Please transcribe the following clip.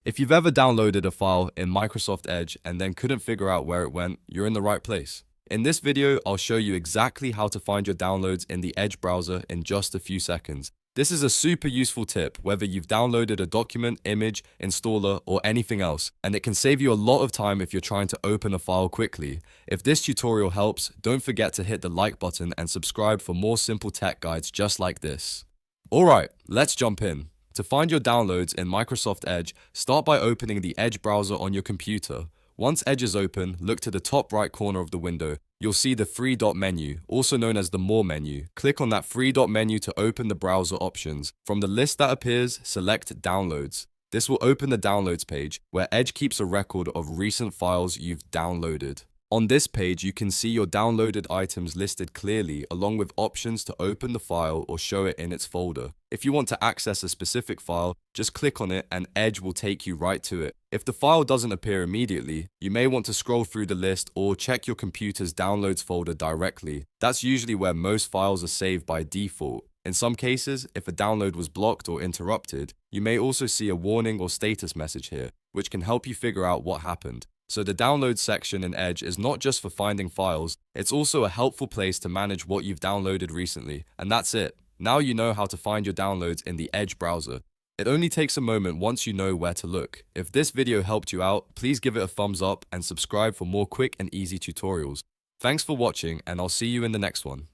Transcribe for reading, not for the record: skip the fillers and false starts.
If you've ever downloaded a file in Microsoft Edge and then couldn't figure out where it went, you're in the right place. In this video, I'll show you exactly how to find your downloads in the Edge browser in just a few seconds. This is a super useful tip whether you've downloaded a document, image, installer, or anything else, and it can save you a lot of time if you're trying to open a file quickly. If this tutorial helps, don't forget to hit the like button and subscribe for more simple tech guides just like this. Alright, let's jump in. To find your downloads in Microsoft Edge, start by opening the Edge browser on your computer. Once Edge is open, look to the top right corner of the window. You'll see the three-dot menu, also known as the More menu. Click on that three-dot menu to open the browser options. From the list that appears, select Downloads. This will open the Downloads page, where Edge keeps a record of recent files you've downloaded. On this page, you can see your downloaded items listed clearly, along with options to open the file or show it in its folder. If you want to access a specific file, just click on it and Edge will take you right to it. If the file doesn't appear immediately, you may want to scroll through the list or check your computer's downloads folder directly. That's usually where most files are saved by default. In some cases, if a download was blocked or interrupted, you may also see a warning or status message here, which can help you figure out what happened. So the download section in Edge is not just for finding files, it's also a helpful place to manage what you've downloaded recently. And that's it. Now you know how to find your downloads in the Edge browser. It only takes a moment once you know where to look. If this video helped you out, please give it a thumbs up and subscribe for more quick and easy tutorials. Thanks for watching, and I'll see you in the next one.